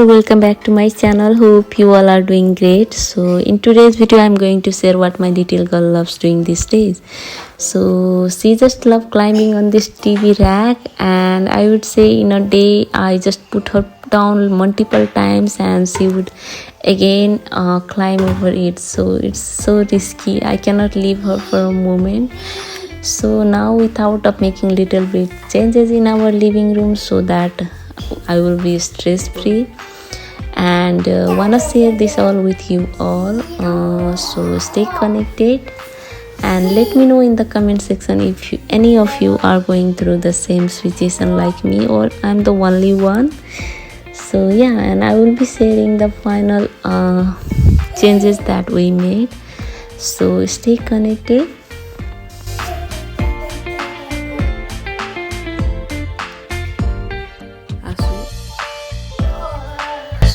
all, welcome back to my channel. Hope you all are doing great. So in today's video I'm going to share what my little girl loves doing these days. So she just loves climbing on this TV rack, and I would say in a day I just put her down multiple times and she would again climb over it. So it's so risky, I cannot leave her for a moment. So now we thought of making little bit changes in our living room so that I will be stress free, and wanna share this all with you all. So stay connected and let me know in the comment section if any of you are going through the same situation like me, or I'm the only one. So yeah, and I will be sharing the final changes that we made. So stay connected.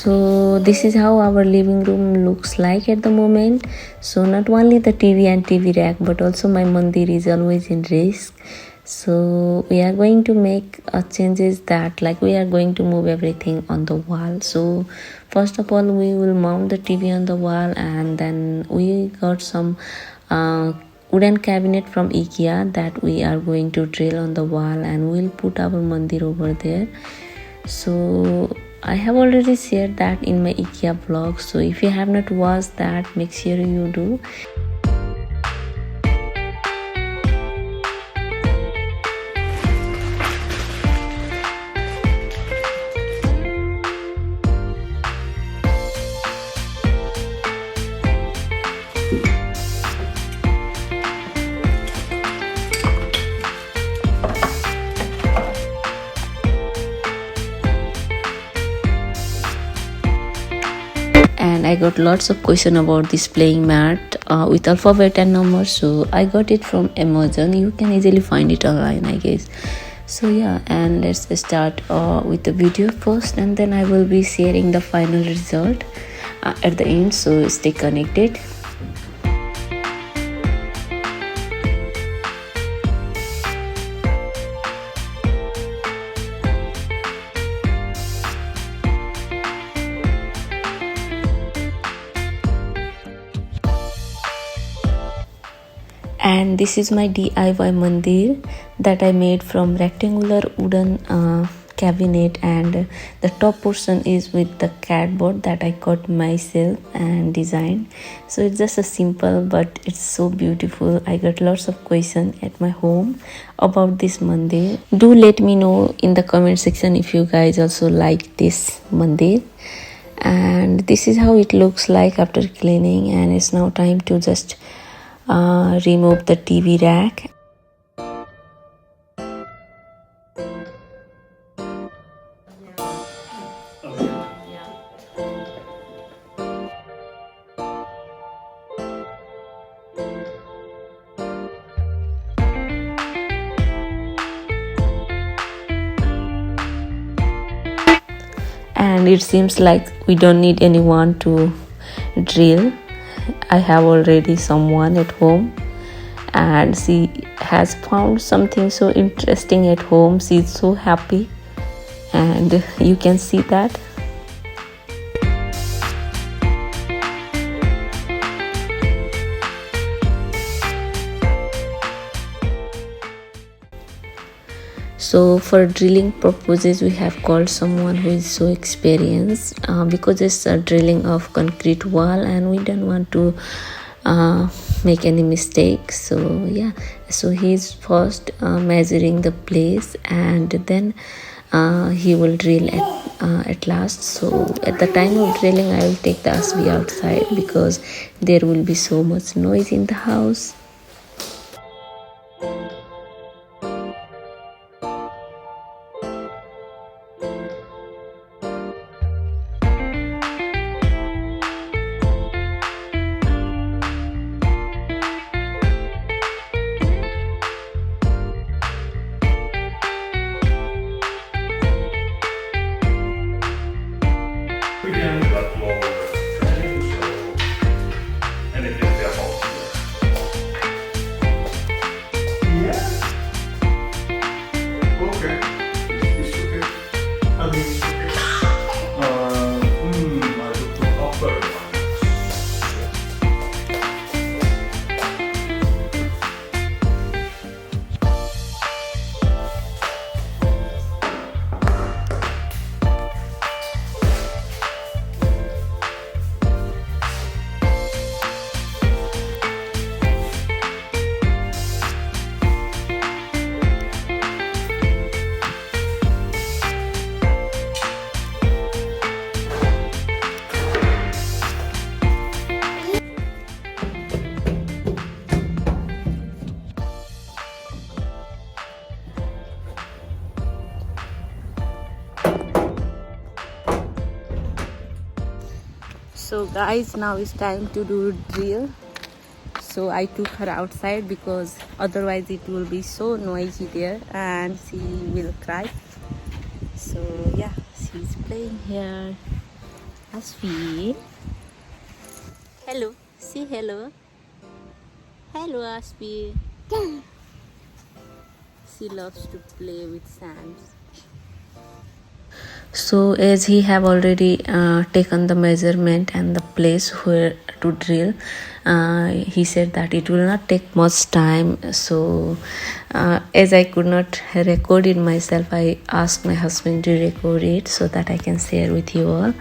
So this is how our living room looks like at the moment. So not only the TV and TV rack, but also my mandir is always in risk. So we are going to make changes that, like, we are going to move everything on the wall. So first of all we will mount the TV on the wall, and then we got some wooden cabinet from IKEA that we are going to drill on the wall, and we'll put our mandir over there. So I have already shared that in my IKEA vlog, so if you have not watched that, make sure you do. And I got lots of question about this playing mat with alphabet and numbers. So I got it from Amazon. You can easily find it online, I guess. So yeah, and let's start with the video first, and then I will be sharing the final result at the end. So stay connected. And this is my DIY mandir that I made from rectangular wooden cabinet, and the top portion is with the cardboard that I cut myself and designed. So it's just a simple, but it's so beautiful. I got lots of questions at my home about this mandir. Do let me know in the comment section if you guys also like this mandir. And this is how it looks like after cleaning, and it's now time to just remove the TV rack. And it seems like we don't need anyone to drill. I have already someone at home, and she has found something so interesting at home. She's so happy, and you can see that. So for drilling purposes we have called someone who is so experienced, because it's a drilling of concrete wall and we don't want to make any mistakes. So yeah, so he's first measuring the place, and then he will drill at last. So at the time of drilling I will take the AASHVI outside because there will be so much noise in the house. So guys, now it's time to do drill. So I took her outside because otherwise it will be so noisy there and she will cry. So yeah, she's playing here. Ashvi. Hello. Say hello. Hello Ashvi. She loves to play with sands. So as he have already taken the measurement and the place where to drill, he said that it will not take much time. So as I could not record it myself, I asked my husband to record it so that I can share with you all.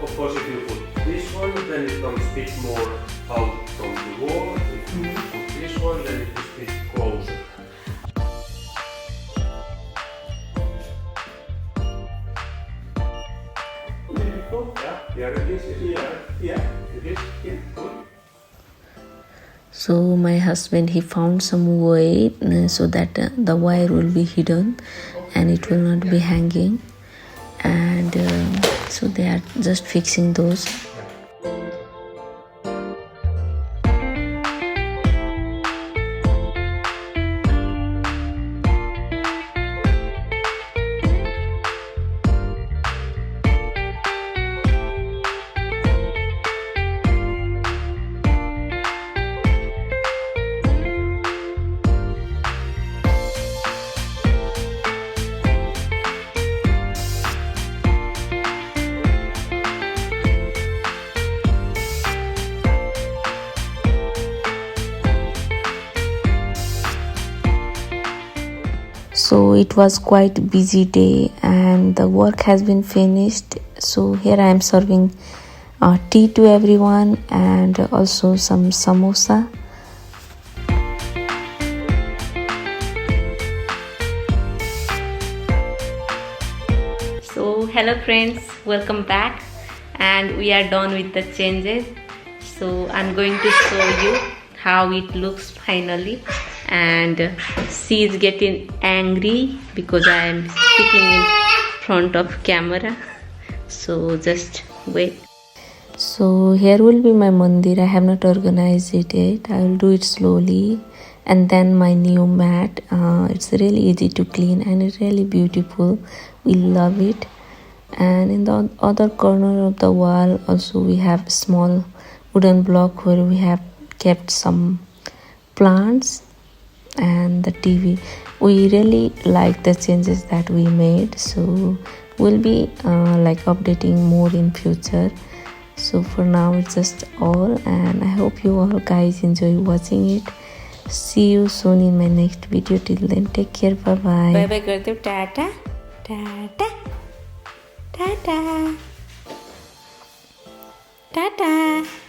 Of course, if you put this one, then it comes a bit more out from the wall. If you put this one, then it is a bit closer. Beautiful. Yeah, it is. Yeah, it is. Yeah, good. So my husband, he found some way so that the wire will be hidden and it will not be hanging, and so they are just fixing those. So it was quite a busy day and the work has been finished. So here I am serving tea to everyone and also some samosa. So hello friends, welcome back, and we are done with the changes. So I'm going to show you how it looks finally. And she is getting angry because I am speaking in front of camera, so just wait. So here will be my mandir. I have not organized it yet. I will do it slowly. And then my new mat, it's really easy to clean and it's really beautiful. We love it. And in the other corner of the wall also we have a small wooden block where we have kept some plants and the TV. We really like the changes that we made, so we'll be like updating more in future. So for now it's just all, and I hope you all guys enjoy watching it. See you soon in my next video. Till then, take care. Bye bye. Bye bye karte ho. Tata tata tata tata.